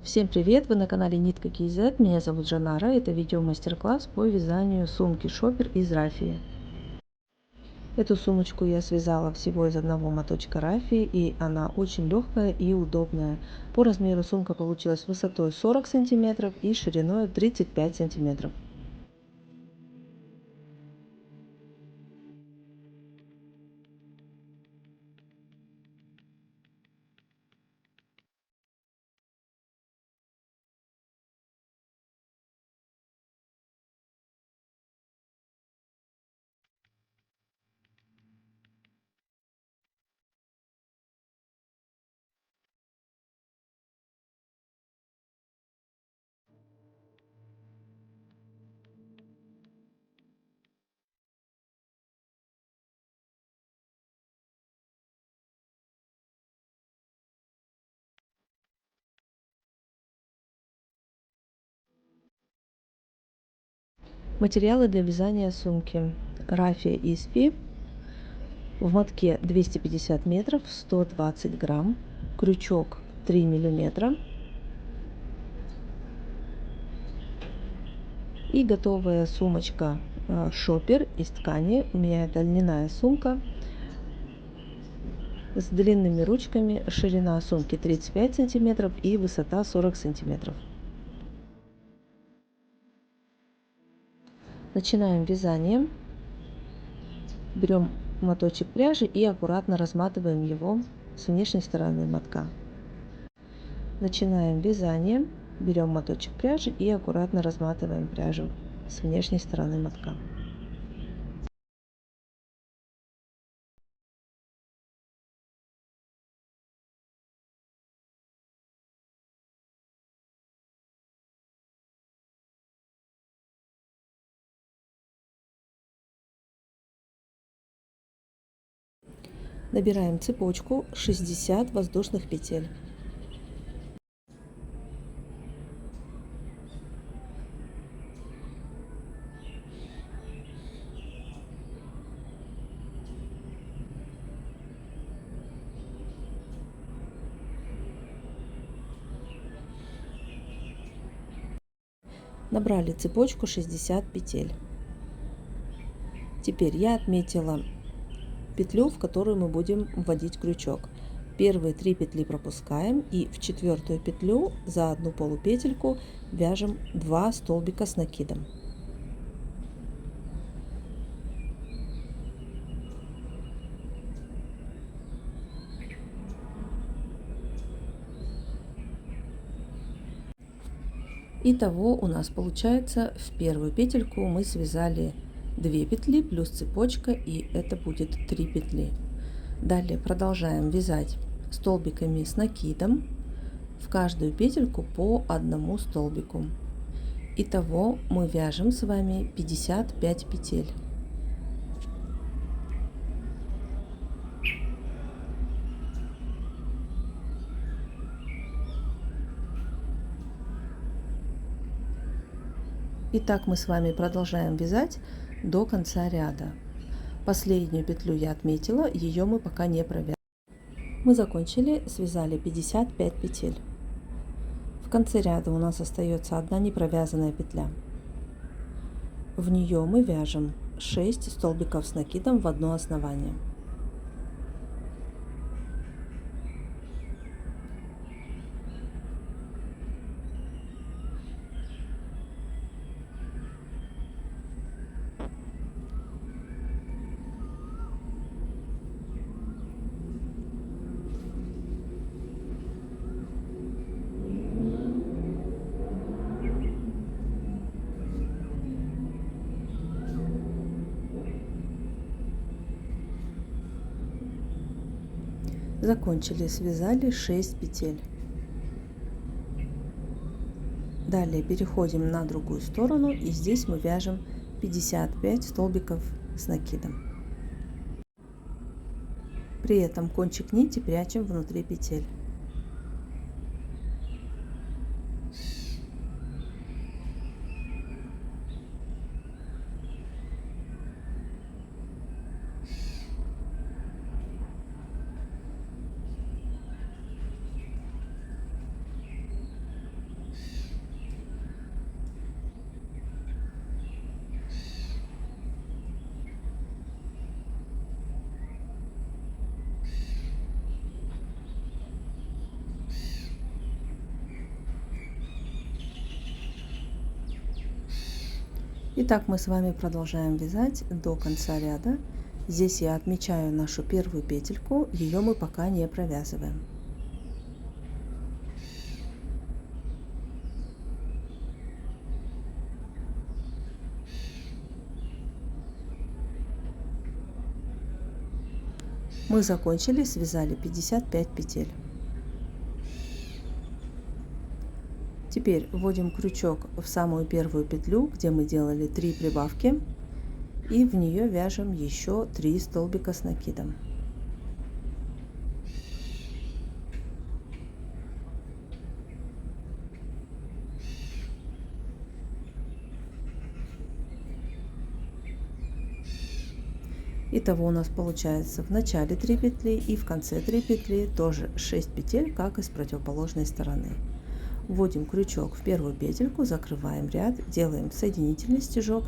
Всем привет! Вы на канале Нитка KZ. Меня зовут Жанара. Это видео мастер-класс по вязанию сумки шопер из рафии. Эту сумочку я связала всего из одного моточка рафии, и она очень легкая и удобная. По размеру сумка получилась высотой 40 сантиметров и шириной 35 сантиметров. Материалы для вязания сумки: рафия из фиб в мотке 250 метров, 120 грамм, крючок 3 миллиметра и готовая сумочка шопер из ткани. У меня это льняная сумка с длинными ручками. Ширина сумки 35 сантиметров и высота 40 сантиметров. Начинаем вязание. Берем моточек пряжи и аккуратно разматываем его с внешней стороны мотка. Начинаем вязание. Берем моточек пряжи и аккуратно разматываем пряжу с внешней стороны мотка. Набираем цепочку 60 воздушных петель. Набрали цепочку 60 петель. Теперь я отметила петлю, в которую мы будем вводить крючок. Первые 3 петли пропускаем, и в 4-ю петлю за одну полупетельку вяжем 2 столбика с накидом. Итого у нас получается: в первую петельку мы связали 2 петли плюс цепочка, и это будет 3 петли. Далее продолжаем вязать столбиками с накидом в каждую петельку по одному столбику. Итого мы вяжем с вами 55 петель. Итак, мы с вами продолжаем вязать до конца ряда. Последнюю петлю я отметила, ее мы пока не провязываем. Мы закончили, связали 55 петель. В конце ряда у нас остается одна непровязанная петля. В нее мы вяжем 6 столбиков с накидом в одно основание. Закончили, связали 6 петель. Далее переходим на другую сторону, и здесь мы вяжем 55 столбиков с накидом. При этом кончик нити прячем внутри петель. Итак, мы с вами продолжаем вязать до конца ряда. Здесь я отмечаю нашу первую петельку, ее мы пока не провязываем. Мы закончили, связали 55 петель. Теперь вводим крючок в самую первую петлю, где мы делали 3 прибавки, и в нее вяжем еще 3 столбика с накидом. Итого у нас получается в начале 3 петли и в конце 3 петли тоже 6 петель, как и с противоположной стороны. Вводим крючок в первую петельку, закрываем ряд, делаем соединительный стежок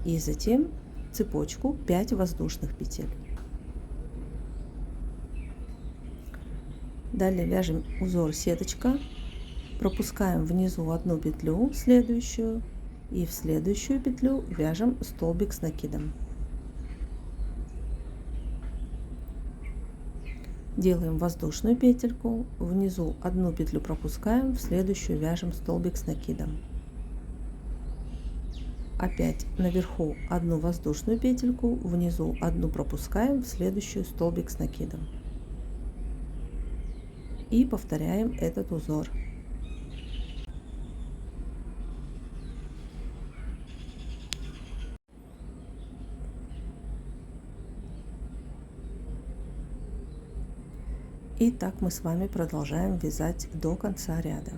и затем цепочку 5 воздушных петель. Далее вяжем узор сеточка, пропускаем внизу одну петлю, следующую, и в следующую петлю вяжем столбик с накидом. Делаем воздушную петельку, внизу одну петлю пропускаем, в следующую вяжем столбик с накидом. Опять наверху одну воздушную петельку, внизу одну пропускаем, в следующую столбик с накидом. И повторяем этот узор. И так мы с вами продолжаем вязать до конца ряда.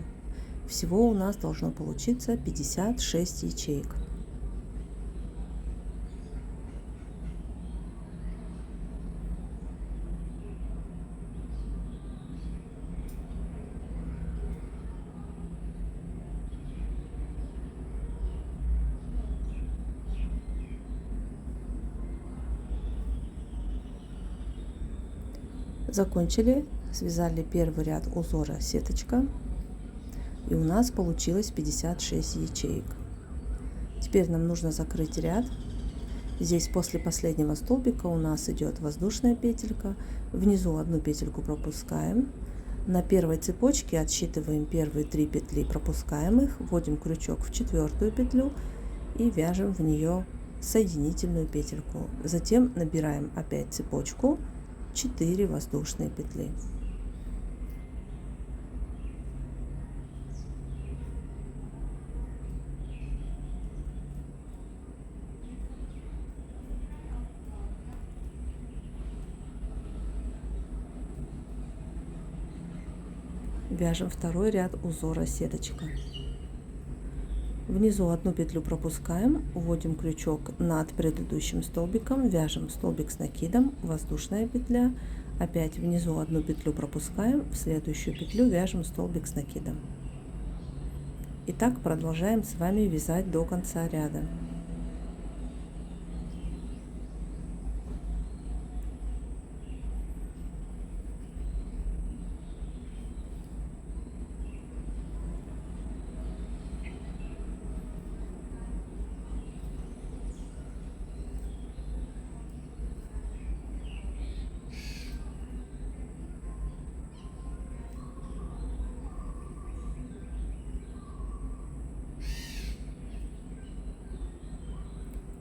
Всего у нас должно получиться 56 ячеек. Закончили, связали первый ряд узора сеточка, и у нас получилось 56 ячеек. Теперь нам нужно закрыть ряд. Здесь после последнего столбика у нас идет воздушная петелька, внизу одну петельку пропускаем, на первой цепочке отсчитываем первые 3 петли, пропускаем их, вводим крючок в четвертую петлю и вяжем в нее соединительную петельку, затем набираем опять цепочку, 4 воздушные петли. Вяжем второй ряд узора сеточка. Внизу одну петлю пропускаем, вводим крючок над предыдущим столбиком, вяжем столбик с накидом, воздушная петля, опять внизу одну петлю пропускаем, в следующую петлю вяжем столбик с накидом. И так продолжаем с вами вязать до конца ряда.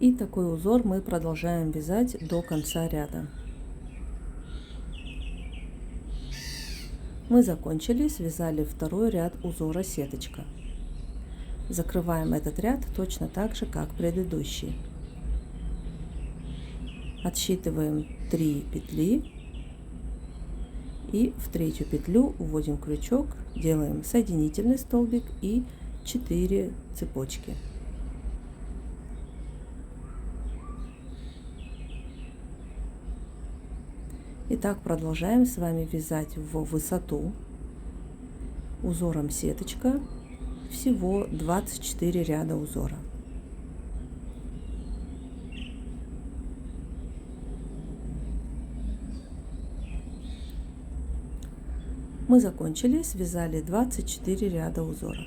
И такой узор мы продолжаем вязать до конца ряда. Мы закончили, связали второй ряд узора сеточка. Закрываем этот ряд точно так же, как предыдущий. Отсчитываем 3 петли и в третью петлю вводим крючок, делаем соединительный столбик и 4 цепочки. Итак, продолжаем с вами вязать в высоту узором сеточка, всего 24 ряда узора. Мы закончили, связали 24 ряда узора.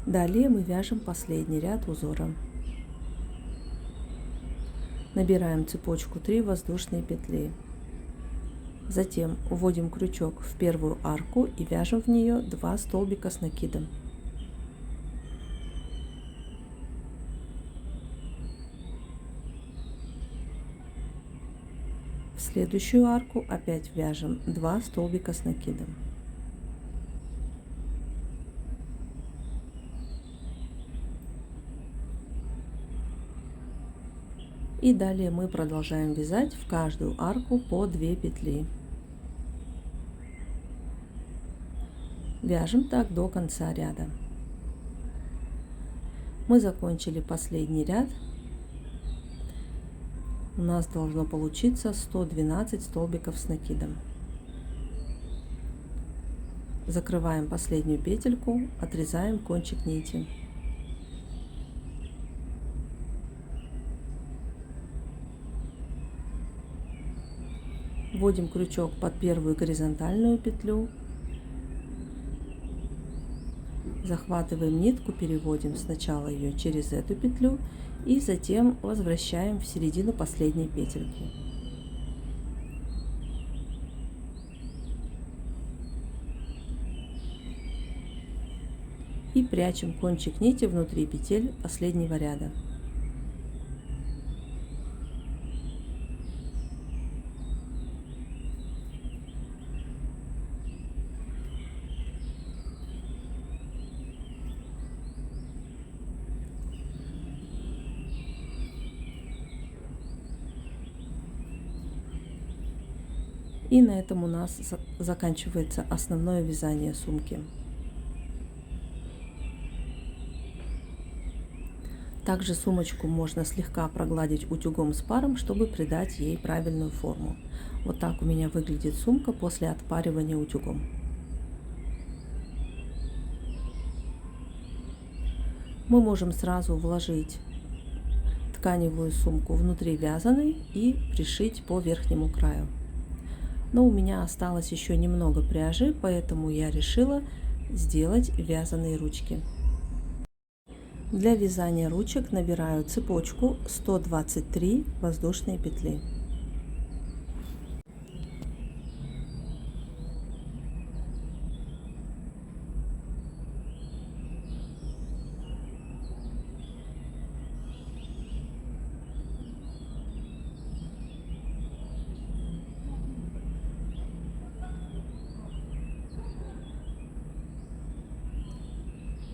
Далее мы вяжем последний ряд узора. Набираем цепочку 3 воздушные петли. Затем вводим крючок в первую арку и вяжем в нее 2 столбика с накидом. В следующую арку опять вяжем 2 столбика с накидом. И далее мы продолжаем вязать в каждую арку по 2 петли. Вяжем так до конца ряда. Мы закончили последний ряд. У нас должно получиться 112 столбиков с накидом. Закрываем последнюю петельку, отрезаем кончик нити. Вводим крючок под первую горизонтальную петлю, захватываем нитку, переводим сначала ее через эту петлю и затем возвращаем в середину последней петельки. И прячем кончик нити внутри петель последнего ряда. И на этом у нас заканчивается основное вязание сумки. Также сумочку можно слегка прогладить утюгом с паром, чтобы придать ей правильную форму. Вот так у меня выглядит сумка после отпаривания утюгом. Мы можем сразу вложить тканевую сумку внутри вязаной и пришить по верхнему краю. Но у меня осталось еще немного пряжи, поэтому я решила сделать вязаные ручки. Для вязания ручек набираю цепочку 123 воздушные петли.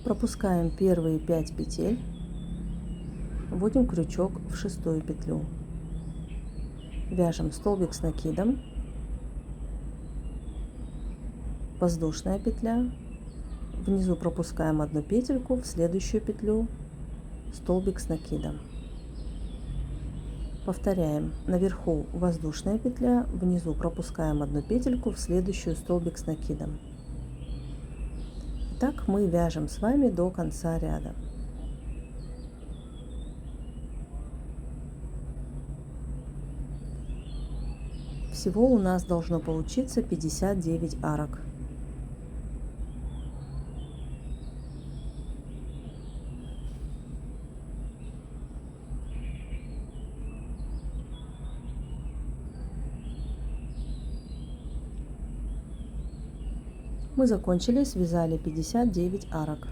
Пропускаем первые 5 петель, вводим крючок в 6-ю петлю, вяжем столбик с накидом, воздушная петля, внизу пропускаем 1 петельку, в следующую петлю столбик с накидом. Повторяем: наверху воздушная петля, внизу пропускаем 1 петельку, в следующую столбик с накидом. Так мы вяжем с вами до конца ряда. Всего у нас должно получиться 59 арок. Мы закончили, связали 59 арок.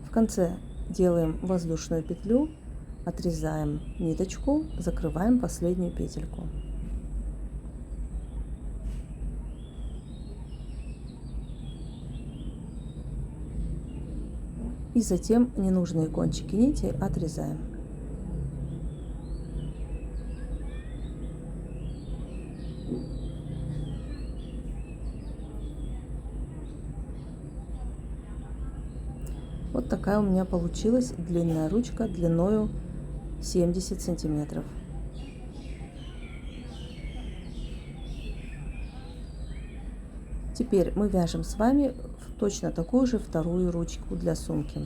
В конце делаем воздушную петлю, отрезаем ниточку, закрываем последнюю петельку. И затем ненужные кончики нити отрезаем. Вот такая у меня получилась длинная ручка длиною 70 сантиметров. Теперь мы вяжем с вами точно такую же вторую ручку для сумки.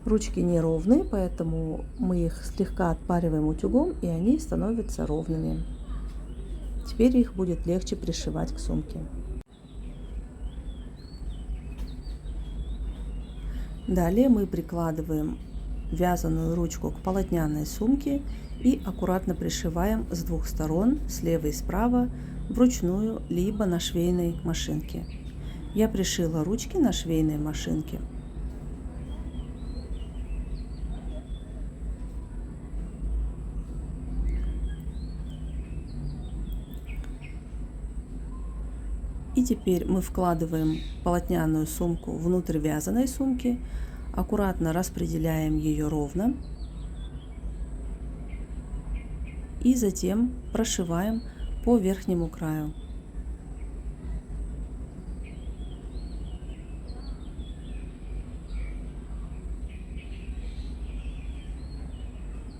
Ручки неровные, поэтому мы их слегка отпариваем утюгом, и они становятся ровными. Теперь их будет легче пришивать к сумке. Далее мы прикладываем вязаную ручку к полотняной сумке и аккуратно пришиваем с двух сторон, слева и справа, вручную, либо на швейной машинке. Я пришила ручки на швейной машинке. И теперь мы вкладываем полотняную сумку внутрь вязаной сумки, аккуратно распределяем ее ровно и затем прошиваем по верхнему краю.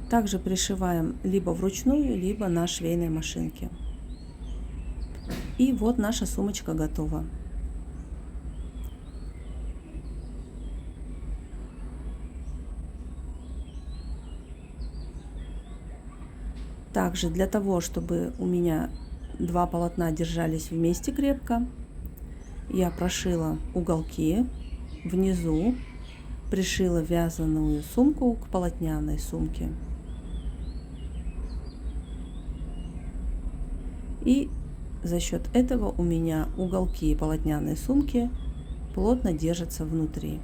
Также пришиваем либо вручную, либо на швейной машинке. И вот наша сумочка готова. Также для того, чтобы у меня два полотна держались вместе крепко, я прошила уголки внизу, пришила вязаную сумку к полотняной сумке. И за счет этого у меня уголки полотняной сумки плотно держатся внутри.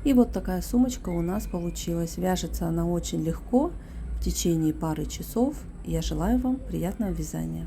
И вот такая сумочка у нас получилась. Вяжется она очень легко, в течение пары часов. Я желаю вам приятного вязания.